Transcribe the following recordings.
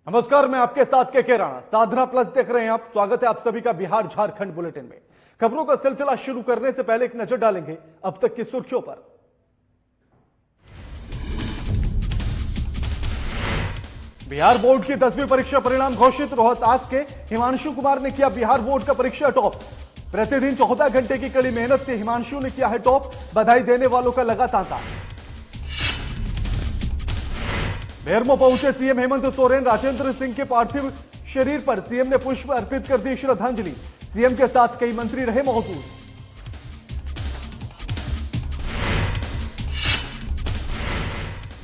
नमस्कार, मैं आपके साथ के राणा। साधना प्लस देख रहे हैं आप। स्वागत है आप सभी का बिहार झारखंड बुलेटिन में। खबरों का सिलसिला शुरू करने से पहले एक नजर डालेंगे अब तक की सुर्खियों पर। बिहार बोर्ड की 10वीं परीक्षा परिणाम घोषित। रोहतास के हिमांशु कुमार ने किया बिहार बोर्ड का परीक्षा टॉप। प्रतिदिन 14 घंटे की कड़ी मेहनत से हिमांशु ने किया है टॉप। बधाई देने वालों का लगा तांता। बेरमो पहुंचे सीएम हेमंत सोरेन। राजेंद्र सिंह के पार्थिव शरीर पर सीएम ने पुष्प अर्पित कर दी श्रद्धांजलि। सीएम के साथ कई मंत्री रहे मौजूद।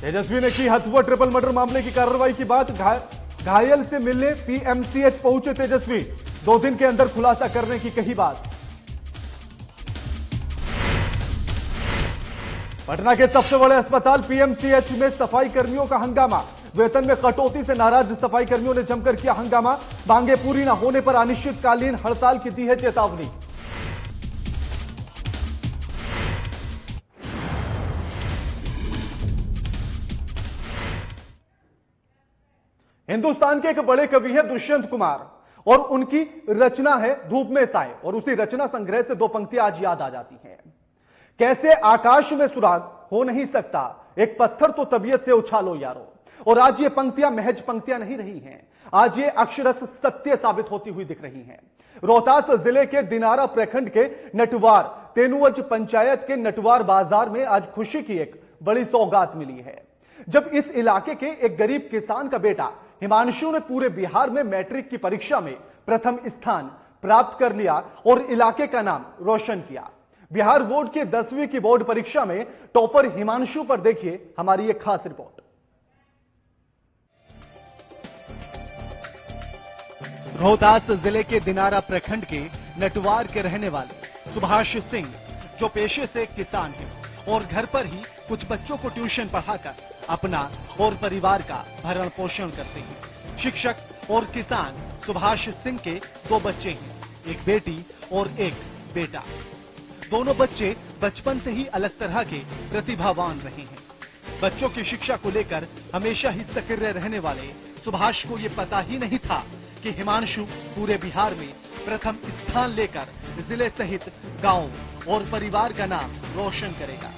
तेजस्वी ने की हथुआ ट्रिपल मर्डर मामले की कार्रवाई की बात। घायल से मिलने पीएमसीएच पहुंचे तेजस्वी। 2 दिन के अंदर खुलासा करने की कही बात। पटना के सबसे बड़े अस्पताल पीएमसीएच में सफाई कर्मियों का हंगामा। वेतन में कटौती से नाराज सफाई कर्मियों ने जमकर किया हंगामा। मांगे पूरी न होने पर अनिश्चितकालीन हड़ताल की दी है चेतावनी। हिंदुस्तान के एक बड़े कवि है दुष्यंत कुमार और उनकी रचना है धूप में साए। और उसी रचना संग्रह से 2 पंक्तियां आज याद आ जाती हैं। कैसे आकाश में सुराग हो नहीं सकता, एक पत्थर तो तबीयत से उछालो यारो। और आज ये पंक्तियां महज पंक्तियां नहीं रही हैं, आज ये अक्षरश सत्य साबित होती हुई दिख रही हैं। रोहतास जिले के दिनारा प्रखंड के नटवार तेनुवज पंचायत के नटवार बाजार में आज खुशी की एक बड़ी सौगात मिली है, जब इस इलाके के एक गरीब किसान का बेटा हिमांशु ने पूरे बिहार में मैट्रिक की परीक्षा में प्रथम स्थान प्राप्त कर लिया और इलाके का नाम रोशन किया। बिहार बोर्ड की 10वीं की बोर्ड परीक्षा में टॉपर हिमांशु पर देखिए हमारी एक खास रिपोर्ट। रोहतास जिले के दिनारा प्रखंड के नटवार के रहने वाले सुभाष सिंह, जो पेशे से किसान हैं और घर पर ही कुछ बच्चों को ट्यूशन पढ़ाकर अपना और परिवार का भरण पोषण करते हैं। शिक्षक और किसान सुभाष सिंह के 2 बच्चे हैं, एक बेटी और एक बेटा। दोनों बच्चे बचपन से ही अलग तरह के प्रतिभावान रहे हैं। बच्चों की शिक्षा को लेकर हमेशा ही सक्रिय रहने वाले सुभाष को ये पता ही नहीं था कि हिमांशु पूरे बिहार में प्रथम स्थान लेकर जिले सहित गांव और परिवार का नाम रोशन करेगा।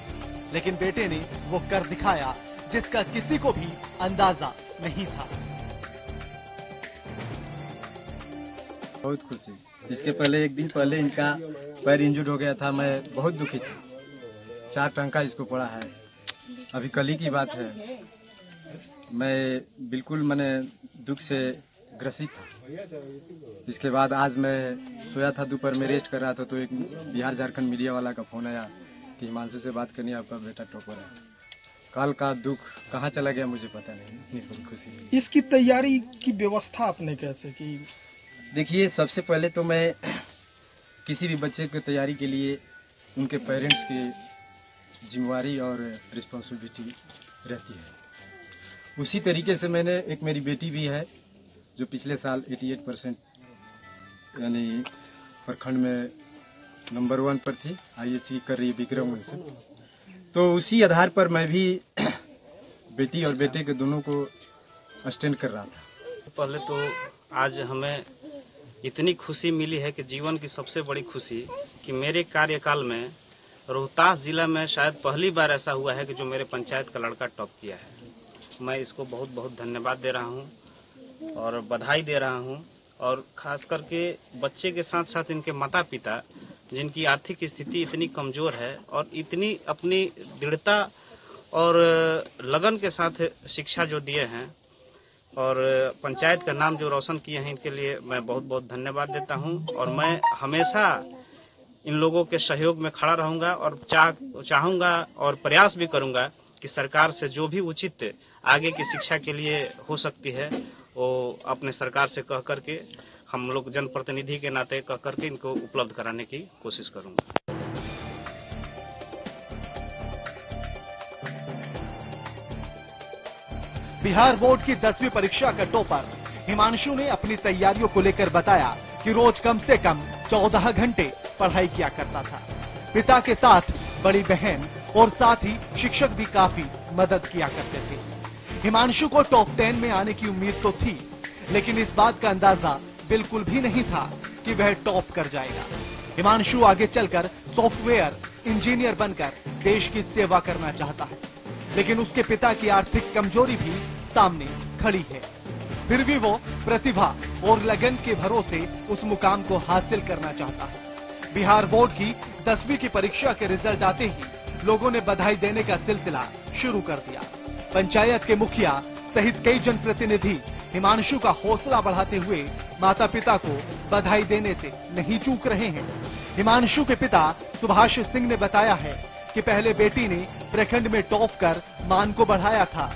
लेकिन बेटे ने वो कर दिखाया जिसका किसी को भी अंदाजा नहीं था। बहुत खुशी। इसके पहले 1 दिन पहले इनका पैर इंजर्ड हो गया था। मैं बहुत दुखी था। 4 टंका इसको पड़ा है। अभी कल ही की बात है। मैं बिल्कुल मैंने दुख से ग्रसित था। इसके बाद आज मैं सोया था, दोपहर में रेस्ट कर रहा था तो एक बिहार झारखंड मीडिया वाला का फोन आया कि हिमांशु से बात करनी, आपका बेटा टॉपर है। कल का दुख कहाँ चला गया मुझे पता नहीं। इतनी बहुत खुशी। इसकी तैयारी की व्यवस्था आपने कैसे की? देखिए, सबसे पहले तो मैं किसी भी बच्चे की तैयारी के लिए उनके पेरेंट्स की जिम्मेवारी और रिस्पॉन्सिबिलिटी रहती है। उसी तरीके से मैंने एक मेरी बेटी भी है जो पिछले साल 88% यानी प्रखंड में नंबर 1 पर थी। ISC कर रही है विक्रम से। तो उसी आधार पर मैं भी बेटी और बेटे के दोनों को अटेंड कर रहा था। पहले तो आज हमें इतनी खुशी मिली है कि जीवन की सबसे बड़ी खुशी कि मेरे कार्यकाल में रोहतास जिला में शायद पहली बार ऐसा हुआ है कि जो मेरे पंचायत का लड़का टॉप किया है। मैं इसको बहुत बहुत धन्यवाद दे रहा हूं और बधाई दे रहा हूं। और खास करके बच्चे के साथ साथ इनके माता पिता, जिनकी आर्थिक स्थिति इतनी कमजोर है और इतनी अपनी दृढ़ता और लगन के साथ शिक्षा जो दिए हैं और पंचायत का नाम जो रोशन किए हैं, इनके लिए मैं बहुत बहुत धन्यवाद देता हूं। और मैं हमेशा इन लोगों के सहयोग में खड़ा रहूंगा और चाहूंगा और प्रयास भी करूंगा कि सरकार से जो भी उचित आगे की शिक्षा के लिए हो सकती है वो अपने सरकार से कह करके, हम लोग जनप्रतिनिधि के नाते कह करके इनको उपलब्ध कराने की कोशिश करूंगा। बिहार बोर्ड की 10वीं परीक्षा का टॉपर हिमांशु ने अपनी तैयारियों को लेकर बताया कि रोज कम से कम 14 घंटे पढ़ाई किया करता था। पिता के साथ बड़ी बहन और साथ ही शिक्षक भी काफी मदद किया करते थे। हिमांशु को टॉप 10 में आने की उम्मीद तो थी, लेकिन इस बात का अंदाजा बिल्कुल भी नहीं था कि वह टॉप कर जाएगा। हिमांशु आगे चलकर सॉफ्टवेयर इंजीनियर बनकर देश की सेवा करना चाहता है, लेकिन उसके पिता की आर्थिक कमजोरी भी सामने खड़ी है। फिर भी वो प्रतिभा और लगन के भरोसे उस मुकाम को हासिल करना चाहता है। बिहार बोर्ड की 10वीं की परीक्षा के रिजल्ट आते ही लोगों ने बधाई देने का सिलसिला शुरू कर दिया। पंचायत के मुखिया सहित कई जनप्रतिनिधि हिमांशु का हौसला बढ़ाते हुए माता पिता को बधाई देने से नहीं चूक रहे हैं। हिमांशु के पिता सुभाष सिंह ने बताया है कि पहले बेटी ने प्रखंड में टॉप कर मान को बढ़ाया था,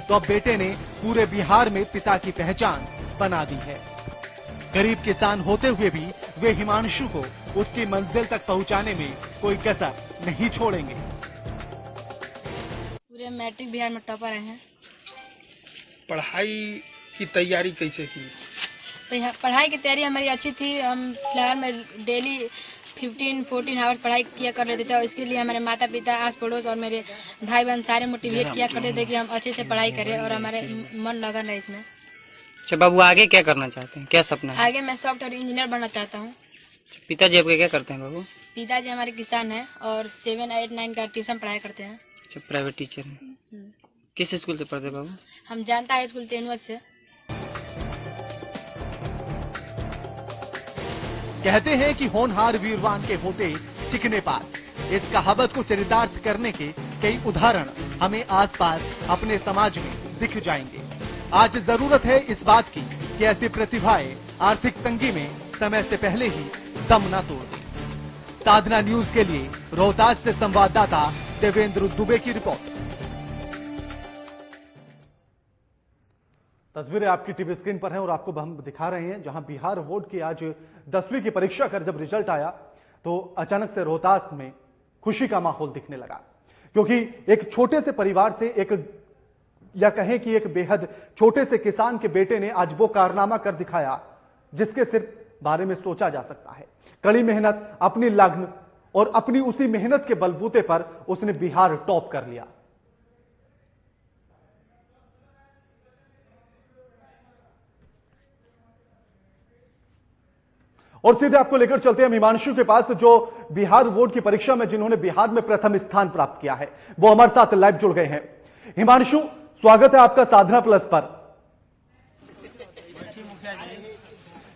तो अब बेटे ने पूरे बिहार में पिता की पहचान बना दी है। गरीब किसान होते हुए भी वे हिमांशु को उसकी मंजिल तक पहुंचाने में कोई कसर नहीं छोड़ेंगे। पूरे मैट्रिक बिहार में टॉपर आए हैं। पढ़ाई की तैयारी कैसे की? पढ़ाई की तैयारी हमारी अच्छी थी। हम फिलहाल में डेली 15-14 आवर्स पढ़ाई किया कर लेते थे और इसके लिए हमारे माता पिता, आस पड़ोस और मेरे भाई बहन सारे मोटिवेट किया करते थे कि हम अच्छे से पढ़ाई करें और हमारे मन लगन है इसमें। अच्छा बाबू, आगे क्या करना चाहते हैं, क्या सपना है? आगे मैं सॉफ्टवेयर इंजीनियर बनना चाहता हूँ। पिताजी आपके क्या करते हैं बाबू? पिताजी हमारे किसान हैं और 7, 8, 9 का ट्यूशन पढ़ाई करते हैं। अच्छा, प्राइवेट टीचर हैं। किस स्कूल से पढ़ते हैं बाबू? हम जानता है स्कूल तेनवत से। कहते हैं कि होनहार वीरवान के होते चिकने पात। इस कहावत को चरितार्थ करने के कई उदाहरण हमें आसपास अपने समाज में दिख जाएंगे। आज जरूरत है इस बात की कि ऐसी प्रतिभाएं आर्थिक तंगी में समय से पहले ही दम न तोड़ दें। साधना न्यूज के लिए रोहतास से संवाददाता देवेंद्र दुबे की रिपोर्ट। तस्वीरें आपकी टीवी स्क्रीन पर हैं और आपको हम दिखा रहे हैं जहां बिहार बोर्ड की आज 10वीं की परीक्षा कर जब रिजल्ट आया तो अचानक से रोहतास में खुशी का माहौल दिखने लगा, क्योंकि एक छोटे से परिवार से एक या कहें कि एक बेहद छोटे से किसान के बेटे ने आज वो कारनामा कर दिखाया जिसके सिर्फ बारे में सोचा जा सकता है। कड़ी मेहनत, अपनी लगन और अपनी उसी मेहनत के बलबूते पर उसने बिहार टॉप कर लिया। और सीधे आपको लेकर चलते हैं हिमांशु के पास, जो बिहार बोर्ड की परीक्षा में जिन्होंने बिहार में प्रथम स्थान प्राप्त किया है। वो हमारे साथ लाइव जुड़ गए हैं। हिमांशु, स्वागत है आपका साधना प्लस पर।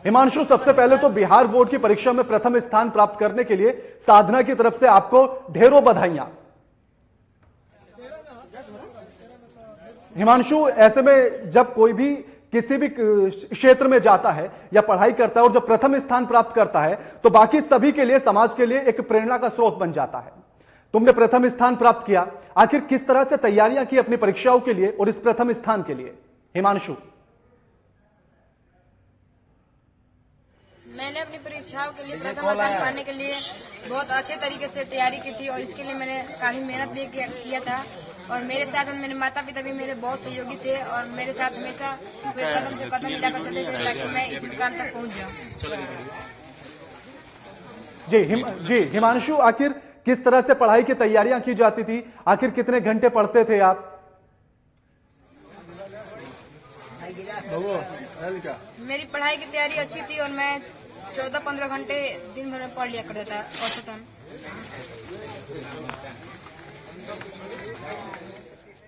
हिमांशु, सबसे पहले तो बिहार बोर्ड की परीक्षा में प्रथम स्थान प्राप्त करने के लिए साधना की तरफ से आपको ढेरों बधाइयां। हिमांशु, ऐसे में जब कोई भी किसी भी क्षेत्र में जाता है या पढ़ाई करता है और जब प्रथम स्थान प्राप्त करता है तो बाकी सभी के लिए, समाज के लिए एक प्रेरणा का स्रोत बन जाता है। तुमने प्रथम स्थान प्राप्त किया, आखिर किस तरह से तैयारियां की अपनी परीक्षाओं के लिए और इस प्रथम स्थान के लिए? हिमांशु, मैंने अपनी परीक्षाओं के लिए प्रथम स्थान पाने के लिए बहुत अच्छे तरीके से तैयारी की थी और इसके लिए मैंने काफी मेहनत भी किया था और मेरे साथ मेरे माता पिता भी मेरे बहुत सहयोगी थे और मेरे साथ हमेशा वे कदम से कदम मिलाकर चलते थे ताकि मैं इस मुकाम तक पहुंच जाऊं। जी हिमांशु, आखिर किस तरह से पढ़ाई की तैयारियां की जाती थी? आखिर कितने घंटे पढ़ते थे आप? मेरी पढ़ाई की तैयारी अच्छी थी और मैं 14-15 घंटे दिन भर में पढ़ लिया करता था औसतन।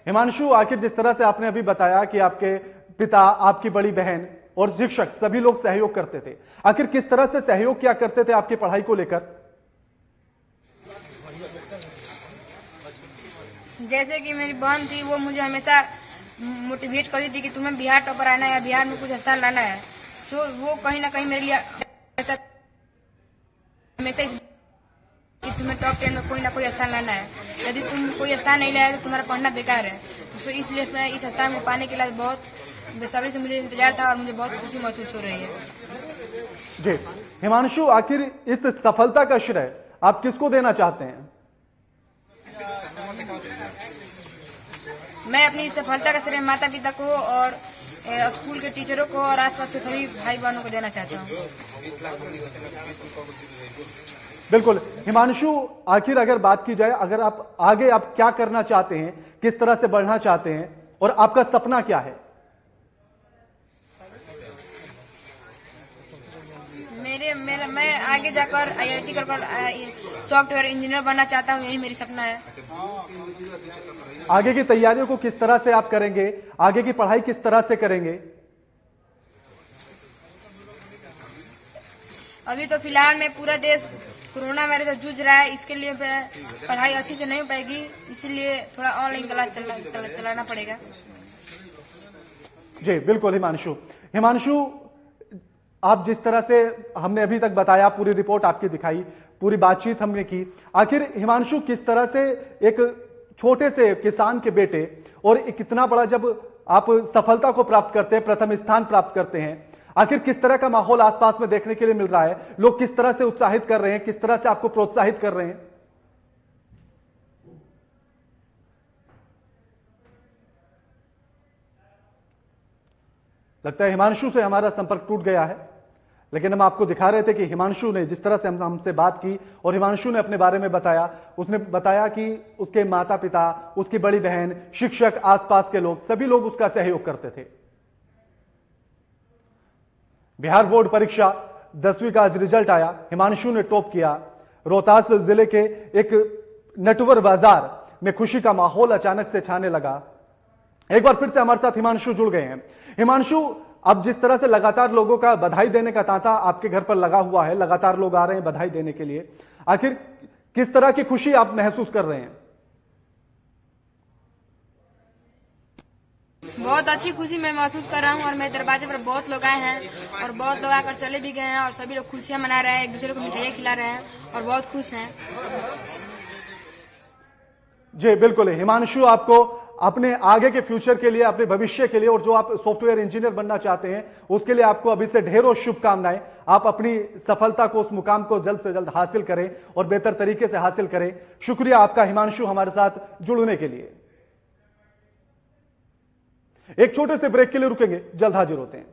हिमांशु, आखिर जिस तरह से आपने अभी बताया कि आपके पिता, आपकी बड़ी बहन और शिक्षक सभी लोग सहयोग करते थे, आखिर किस तरह से सहयोग क्या करते थे आपकी पढ़ाई को लेकर? जैसे कि मेरी बहन थी, वो मुझे हमेशा मोटिवेट करती थी कि तुम्हें बिहार टॉपर आना है, बिहार में कुछ स्थान लाना है। सो वो कहीं ना कहीं मेरे लिए हमेशा कि तुम्हें टॉप 10 में कोई ना कोई स्थान लाना है। यदि तुम कोई स्थान नहीं लाया तो तुम्हारा पढ़ना बेकार है। तो इसलिए मैं इस स्थान में पाने के लिए बहुत बेसब्री से मुझे इंतजार था और मुझे बहुत खुशी महसूस हो रही है। जी हिमांशु, आखिर इस सफलता का श्रेय आप किसको देना चाहते हैं? मैं अपनी सफलता का श्रेय माता पिता को और स्कूल के टीचरों को और आसपास के सभी भाई बहनों को देना चाहता हूँ। बिल्कुल हिमांशु, आखिर अगर बात की जाए, अगर आप आगे आप क्या करना चाहते हैं, किस तरह से बढ़ना चाहते हैं और आपका सपना क्या है? इसलिए मैं आगे जाकर IIT कर सॉफ्टवेयर इंजीनियर बनना चाहता हूँ, यही मेरी सपना है। आगे की तैयारियों को किस तरह से आप करेंगे, आगे की पढ़ाई किस तरह से करेंगे? अभी तो फिलहाल में पूरा देश कोरोना वायरस से जूझ रहा है, इसके लिए पढ़ाई अच्छी से नहीं हो पाएगी, इसलिए थोड़ा ऑनलाइन क्लास चलाना पड़ेगा। जी बिल्कुल हिमांशु, आप जिस तरह से हमने अभी तक बताया, पूरी रिपोर्ट आपकी दिखाई, पूरी बातचीत हमने की, आखिर हिमांशु किस तरह से एक छोटे से किसान के बेटे और एक इतना बड़ा जब आप सफलता को प्राप्त करते हैं, प्रथम स्थान प्राप्त करते हैं, आखिर किस तरह का माहौल आसपास में देखने के लिए मिल रहा है? लोग किस तरह से उत्साहित कर रहे हैं, किस तरह से आपको प्रोत्साहित कर रहे हैं? लगता है हिमांशु से हमारा संपर्क टूट गया है, लेकिन हम आपको दिखा रहे थे कि हिमांशु ने जिस तरह से हमसे बात की और हिमांशु ने अपने बारे में बताया, उसने बताया कि उसके माता पिता, उसकी बड़ी बहन, शिक्षक, आसपास के लोग, सभी लोग उसका सहयोग करते थे। बिहार बोर्ड परीक्षा 10वीं का आज रिजल्ट आया, हिमांशु ने टॉप किया। रोहतास जिले के एक नटवर बाजार में खुशी का माहौल अचानक से छाने लगा। एक बार फिर से हमारे साथ हिमांशु जुड़ गए हैं। हिमांशु, अब जिस तरह से लगातार लोगों का बधाई देने का तांता आपके घर पर लगा हुआ है, लगातार लोग आ रहे हैं बधाई देने के लिए, आखिर किस तरह की खुशी आप महसूस कर रहे हैं? बहुत अच्छी खुशी मैं महसूस कर रहा हूँ और मेरे दरवाजे पर बहुत लोग आए हैं और बहुत लोग आकर चले भी गए हैं और सभी लोग खुशियां मना रहे हैं, एक दूसरे को मिठाइयाँ खिला रहे हैं और बहुत खुश हैं। जी बिल्कुल हिमांशु, आपको अपने आगे के फ्यूचर के लिए, अपने भविष्य के लिए और जो आप सॉफ्टवेयर इंजीनियर बनना चाहते हैं उसके लिए आपको अभी से ढेरों शुभकामनाएं। आप अपनी सफलता को, उस मुकाम को जल्द से जल्द हासिल करें और बेहतर तरीके से हासिल करें। शुक्रिया आपका हिमांशु, हमारे साथ जुड़ने के लिए। एक छोटे से ब्रेक के लिए रुकेंगे, जल्द हाजिर होते हैं।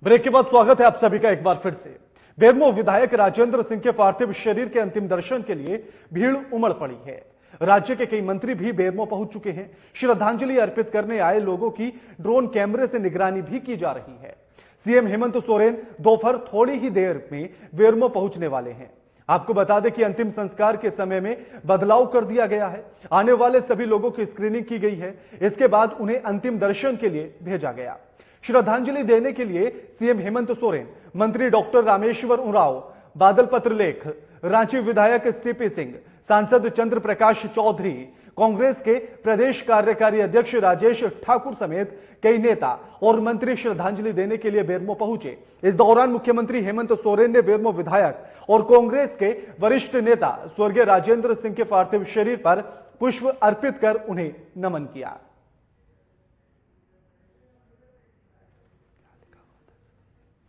ब्रेक के बाद स्वागत है आप सभी का एक बार फिर से। बेरमो विधायक राजेंद्र सिंह के पार्थिव शरीर के अंतिम दर्शन के लिए भीड़ उमड़ पड़ी है। राज्य के कई मंत्री भी बेरमो पहुंच चुके हैं। श्रद्धांजलि अर्पित करने आए लोगों की ड्रोन कैमरे से निगरानी भी की जा रही है। सीएम हेमंत सोरेन दोपहर थोड़ी ही देर में बेरमो पहुंचने वाले हैं। आपको बता दें कि अंतिम संस्कार के समय में बदलाव कर दिया गया है। आने वाले सभी लोगों की स्क्रीनिंग की गई है। इसके बाद उन्हें अंतिम दर्शन के लिए भेजा गया। श्रद्धांजलि देने के लिए सीएम हेमंत सोरेन, मंत्री डॉक्टर रामेश्वर उरांव, बादल पत्रलेख, रांची विधायक सीपी सिंह, सांसद चंद्र प्रकाश चौधरी, कांग्रेस के प्रदेश कार्यकारी अध्यक्ष राजेश ठाकुर समेत कई नेता और मंत्री श्रद्धांजलि देने के लिए बेरमो पहुंचे। इस दौरान मुख्यमंत्री हेमंत सोरेन ने बेरमो विधायक और कांग्रेस के वरिष्ठ नेता स्वर्गीय राजेंद्र सिंह के पार्थिव शरीर पर पुष्प अर्पित कर उन्हें नमन किया।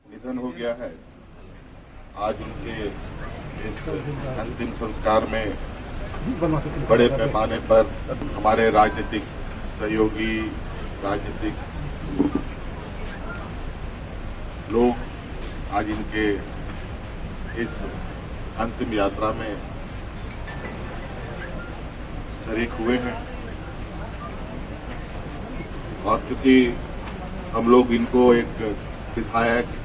निधन हो गया है। आज उनके इस अंतिम संस्कार में बड़े पैमाने पर हमारे राजनीतिक सहयोगी, राजनीतिक लोग आज इनके इस अंतिम यात्रा में शरीक हुए हैं। और क्योंकि हम लोग इनको एक विधायक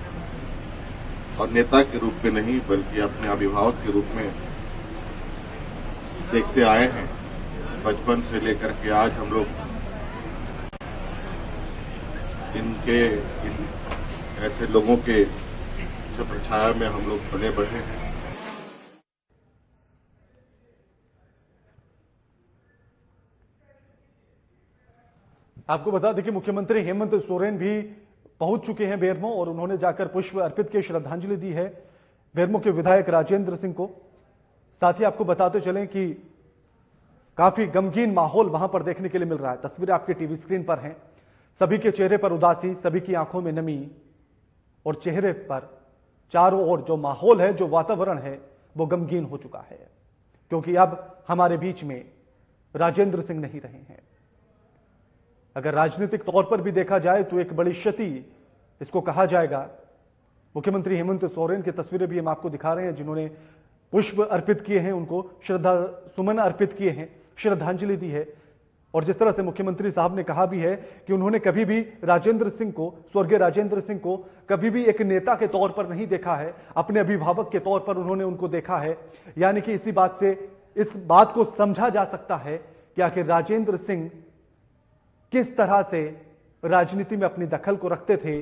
और नेता के रूप में नहीं बल्कि अपने अभिभावक के रूप में देखते आए हैं, बचपन से लेकर के आज हम लोग इन ऐसे लोगों के छत्रछाया में हम लोग पले बढ़े हैं। आपको बता दें कि मुख्यमंत्री हेमंत सोरेन भी पहुंच चुके हैं बेरमो और उन्होंने जाकर पुष्प अर्पित की श्रद्धांजलि दी है बेरमो के विधायक राजेंद्र सिंह को। साथ ही आपको बताते चलें कि काफी गमगीन माहौल वहां पर देखने के लिए मिल रहा है। तस्वीरें आपके टीवी स्क्रीन पर हैं। सभी के चेहरे पर उदासी, सभी की आंखों में नमी और चेहरे पर चारों ओर जो माहौल है, जो वातावरण है, वो गमगीन हो चुका है, क्योंकि अब हमारे बीच में राजेंद्र सिंह नहीं रहे हैं। अगर राजनीतिक तौर पर भी देखा जाए तो एक बड़ी क्षति इसको कहा जाएगा। मुख्यमंत्री हेमंत सोरेन की तस्वीरें भी हम आपको दिखा रहे हैं, जिन्होंने पुष्प अर्पित किए हैं, उनको श्रद्धा सुमन अर्पित किए हैं, श्रद्धांजलि दी है। और जिस तरह से मुख्यमंत्री साहब ने कहा भी है कि उन्होंने कभी भी राजेंद्र सिंह को, स्वर्गीय राजेंद्र सिंह को कभी भी एक नेता के तौर पर नहीं देखा है, अपने अभिभावक के तौर पर उन्होंने उनको देखा है। यानी कि इसी बात से इस बात को समझा जा सकता है कि आखिर राजेंद्र सिंह किस तरह से राजनीति में अपनी दखल को रखते थे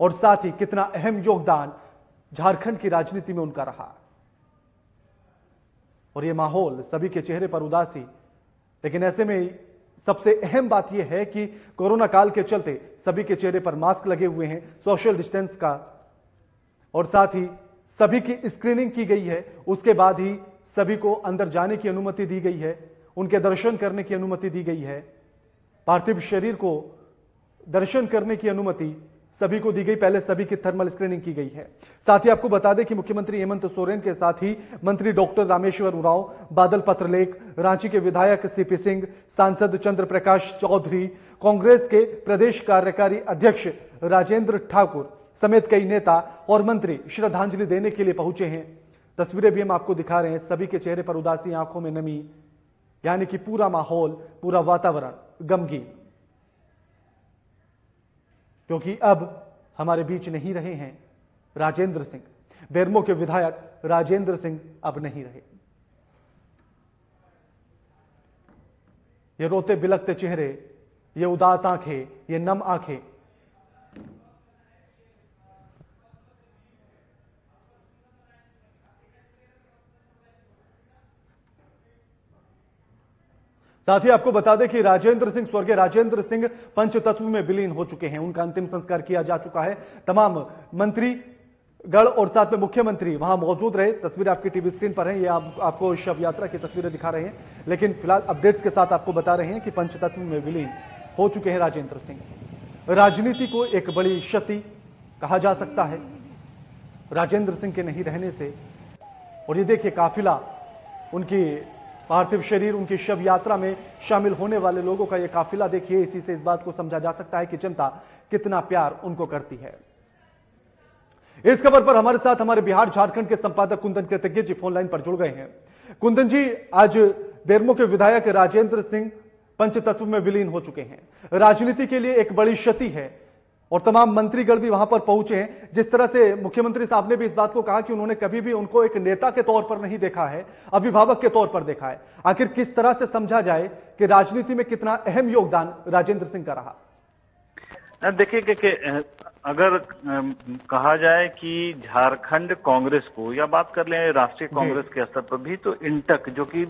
और साथ ही कितना अहम योगदान झारखंड की राजनीति में उनका रहा। और यह माहौल, सभी के चेहरे पर उदासी, लेकिन ऐसे में सबसे अहम बात यह है कि कोरोना काल के चलते सभी के चेहरे पर मास्क लगे हुए हैं, सोशल डिस्टेंस का, और साथ ही सभी की स्क्रीनिंग की गई है। उसके बाद ही सभी को अंदर जाने की अनुमति दी गई है, उनके दर्शन करने की अनुमति दी गई है, पार्थिव शरीर को दर्शन करने की अनुमति सभी को दी गई। पहले सभी की थर्मल स्क्रीनिंग की गई है। साथ ही आपको बता दें कि मुख्यमंत्री हेमंत सोरेन के साथ ही मंत्री डॉक्टर रामेश्वर उरांव, बादल पत्रलेख, रांची के विधायक सीपी सिंह, सांसद चंद्र प्रकाश चौधरी, कांग्रेस के प्रदेश कार्यकारी अध्यक्ष राजेंद्र ठाकुर समेत कई नेता और मंत्री श्रद्धांजलि देने के लिए पहुंचे हैं। तस्वीरें भी हम आपको दिखा रहे हैं। सभी के चेहरे पर उदासी, आंखों में नमी, यानी कि पूरा माहौल, पूरा वातावरण गमगीन, क्योंकि अब हमारे बीच नहीं रहे हैं राजेंद्र सिंह। बेरमो के विधायक राजेंद्र सिंह अब नहीं रहे। ये रोते बिलखते चेहरे, ये उदास आंखें, ये नम आंखें, साथ ही आपको बता दें कि राजेंद्र सिंह, स्वर्गीय राजेंद्र सिंह पंचतत्व में विलीन हो चुके हैं। उनका अंतिम संस्कार किया जा चुका है। तमाम मंत्री गण और साथ में मुख्यमंत्री वहां मौजूद रहे। तस्वीर आपकी टीवी स्क्रीन पर है। ये आपको शव यात्रा की तस्वीरें दिखा रहे हैं, लेकिन फिलहाल अपडेट्स के साथ आपको बता रहे हैं कि पंचतत्व में विलीन हो चुके हैं राजेंद्र सिंह। राजनीति को एक बड़ी क्षति कहा जा सकता है राजेंद्र सिंह के नहीं रहने से। और ये देखिए काफिला, उनकी पार्थिव शरीर, उनकी शव यात्रा में शामिल होने वाले लोगों का ये काफिला देखिए। इसी से इस बात को समझा जा सकता है कि जनता कितना प्यार उनको करती है। इस खबर पर हमारे साथ हमारे बिहार झारखंड के संपादक कुंदन कृतज्ञ जी फोन लाइन पर जुड़ गए हैं। कुंदन जी, आज बेरमो के विधायक राजेंद्र सिंह पंचतत्व में विलीन हो चुके हैं। राजनीति के लिए एक बड़ी क्षति है और तमाम मंत्रीगण भी वहां पर पहुंचे हैं। जिस तरह से मुख्यमंत्री साहब ने भी इस बात को कहा कि उन्होंने कभी भी उनको एक नेता के तौर पर नहीं देखा है, अभिभावक के तौर पर देखा है। आखिर किस तरह से समझा जाए कि राजनीति में कितना अहम योगदान राजेंद्र सिंह का रहा? देखिए कि अगर कहा जाए कि झारखंड कांग्रेस को, या बात कर लें राष्ट्रीय कांग्रेस के स्तर पर भी, तो इंटक जो कि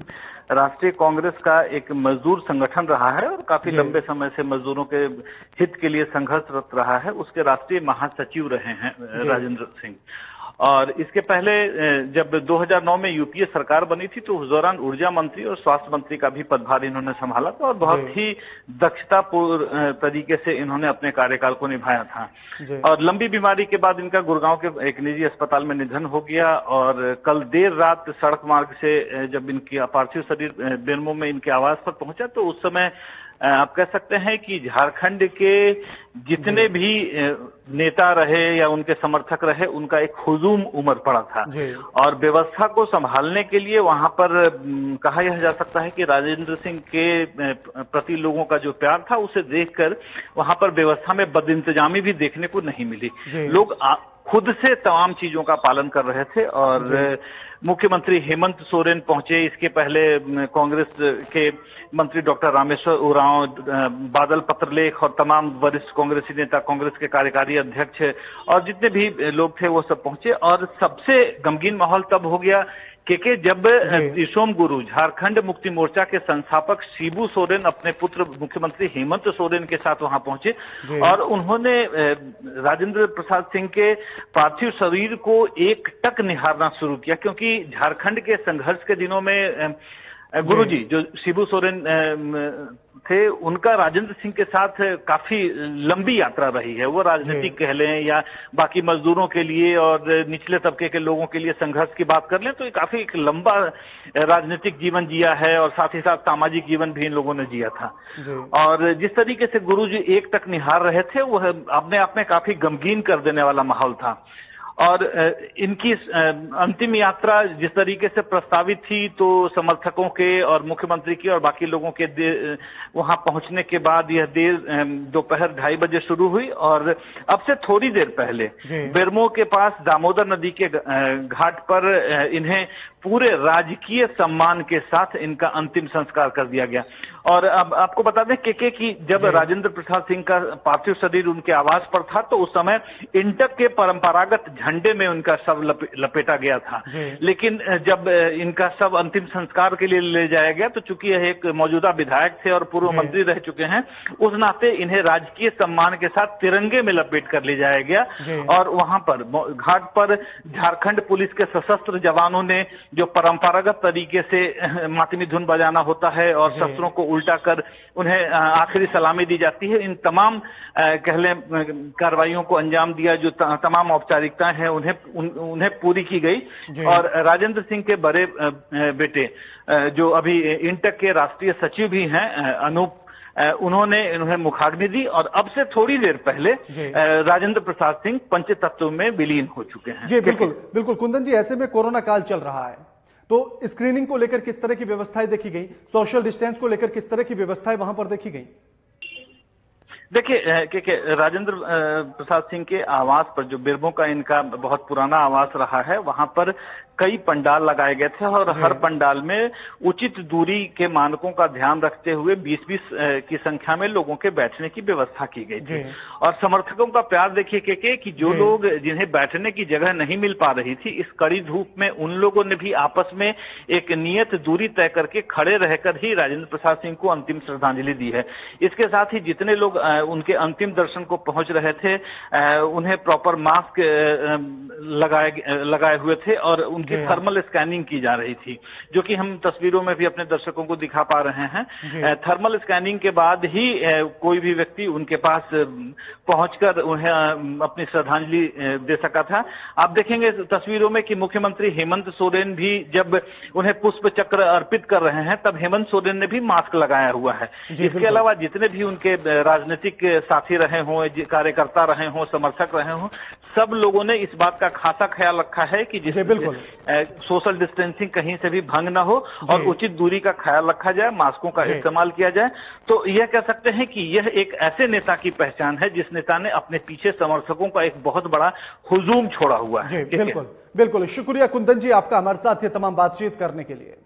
राष्ट्रीय कांग्रेस का एक मजदूर संगठन रहा है और काफी लंबे समय से मजदूरों के हित के लिए संघर्षरत रहा है, उसके राष्ट्रीय महासचिव रहे हैं राजेंद्र सिंह। और इसके पहले जब 2009 में यूपीए सरकार बनी थी तो उस दौरान ऊर्जा मंत्री और स्वास्थ्य मंत्री का भी पदभार इन्होंने संभाला था और बहुत ही दक्षतापूर्ण तरीके से इन्होंने अपने कार्यकाल को निभाया था। और लंबी बीमारी के बाद इनका गुड़गांव के एक निजी अस्पताल में निधन हो गया और कल देर रात सड़क मार्ग से जब इनकी पार्थिव शरीर बेरमो में इनके आवास पर पहुंचा तो उस समय आप कह सकते हैं कि झारखंड के जितने भी नेता रहे या उनके समर्थक रहे, उनका एक हुजूम उमड़ पड़ा था। और व्यवस्था को संभालने के लिए वहां पर कहा यह जा सकता है कि राजेंद्र सिंह के प्रति लोगों का जो प्यार था उसे देखकर वहां पर व्यवस्था में बदइंतजामी भी देखने को नहीं मिली। लोग खुद से तमाम चीजों का पालन कर रहे थे और मुख्यमंत्री हेमंत सोरेन पहुंचे। इसके पहले कांग्रेस के मंत्री डॉक्टर रामेश्वर उरांव, बादल पत्रलेख और तमाम वरिष्ठ कांग्रेसी नेता, कांग्रेस के कार्यकारी अध्यक्ष और जितने भी लोग थे वो सब पहुंचे। और सबसे गमगीन माहौल तब हो गया कि जब दिशोम गुरु, झारखंड मुक्ति मोर्चा के संस्थापक शिबू सोरेन अपने पुत्र मुख्यमंत्री हेमंत सोरेन के साथ वहां पहुंचे और उन्होंने राजेंद्र प्रसाद सिंह के पार्थिव शरीर को एकटक निहारना शुरू किया, क्योंकि झारखंड के संघर्ष के दिनों में गुरुजी जो शिबू सोरेन थे, उनका राजेंद्र सिंह के साथ काफी लंबी यात्रा रही है। वो राजनीतिक कह लें या बाकी मजदूरों के लिए और निचले तबके के लोगों के लिए संघर्ष की बात कर लें तो ये काफी एक लंबा राजनीतिक जीवन जिया है और साथ ही साथ सामाजिक जीवन भी इन लोगों ने जिया था। और जिस तरीके से गुरुजी एक टक निहार रहे थे वह अपने आप में काफी गमगीन कर देने वाला माहौल था। और इनकी अंतिम यात्रा जिस तरीके से प्रस्तावित थी तो समर्थकों के और मुख्यमंत्री की और बाकी लोगों के वहां पहुंचने के बाद यह देर दोपहर 2:30 बजे शुरू हुई और अब से थोड़ी देर पहले बेरमो के पास दामोदर नदी के घाट पर इन्हें पूरे राजकीय सम्मान के साथ इनका अंतिम संस्कार कर दिया गया। और अब आपको बता दें कि जब राजेंद्र प्रसाद सिंह का पार्थिव शरीर उनके आवास पर था तो उस समय इंटक के परंपरागत झंडे में उनका शव लपेटा गया था। लेकिन जब इनका शव अंतिम संस्कार के लिए ले जाया गया तो चूंकि यह एक मौजूदा विधायक थे और पूर्व मंत्री रह चुके हैं, उस नाते इन्हें राजकीय सम्मान के साथ तिरंगे में लपेट कर ले जाया गया। और वहां पर घाट पर झारखंड पुलिस के सशस्त्र जवानों ने जो परंपरागत तरीके से मातमी धुन बजाना होता है और शस्त्रों को उल्टा कर उन्हें आखिरी सलामी दी जाती है, इन तमाम कहले कार्रवाइयों को अंजाम दिया। जो तमाम औपचारिकताएं हैं उन्हें पूरी की गई। और राजेंद्र सिंह के बड़े बेटे जो अभी इंटक के राष्ट्रीय सचिव भी हैं, अनूप, उन्हें मुखाग्नि दी और अब से थोड़ी देर पहले राजेंद्र प्रसाद सिंह पंचतत्व में विलीन हो चुके हैं। जी बिल्कुल बिल्कुल। कुंदन जी, ऐसे में कोरोना काल चल रहा है तो स्क्रीनिंग को लेकर किस तरह की व्यवस्थाएं देखी गई, सोशल डिस्टेंस को लेकर किस तरह की व्यवस्थाएं वहां पर देखी गई? देखिए कि राजेंद्र प्रसाद सिंह के आवास पर, जो बेरमो का इनका बहुत पुराना आवास रहा है, वहां पर कई पंडाल लगाए गए थे और हर पंडाल में उचित दूरी के मानकों का ध्यान रखते हुए 20-20 की संख्या में लोगों के बैठने की व्यवस्था की गई थी। और समर्थकों का प्यार देखिए कि जो लोग जिन्हें बैठने की जगह नहीं मिल पा रही थी, इस कड़ी धूप में उन लोगों ने भी आपस में एक नियत दूरी तय करके खड़े रहकर ही राजेंद्र प्रसाद सिंह को अंतिम श्रद्धांजलि दी है। इसके साथ ही जितने लोग उनके अंतिम दर्शन को पहुंच रहे थे उन्हें प्रॉपर मास्क लगाए हुए थे और उनकी थर्मल स्कैनिंग की जा रही थी, जो कि हम तस्वीरों में भी अपने दर्शकों को दिखा पा रहे हैं। थर्मल स्कैनिंग के बाद ही कोई भी व्यक्ति उनके पास पहुंचकर उन्हें अपनी श्रद्धांजलि दे सका था। आप देखेंगे तस्वीरों में कि मुख्यमंत्री हेमंत सोरेन भी जब उन्हें पुष्प चक्र अर्पित कर रहे हैं तब हेमंत सोरेन ने भी मास्क लगाया हुआ है। इसके अलावा जितने भी उनके राजनीतिक साथी रहे हों, कार्यकर्ता रहे हों, समर्थक रहे हों, सब लोगों ने इस बात का खासा ख्याल रखा है कि जिससे बिल्कुल सोशल डिस्टेंसिंग कहीं से भी भंग ना हो और उचित दूरी का ख्याल रखा जाए, मास्कों का इस्तेमाल किया जाए। तो यह कह सकते हैं कि यह एक ऐसे नेता की पहचान है जिस नेता ने अपने पीछे समर्थकों का एक बहुत बड़ा हुजूम छोड़ा हुआ है। बिल्कुल बिल्कुल, शुक्रिया कुंदन जी आपका हमारे साथ ये तमाम बातचीत करने के लिए।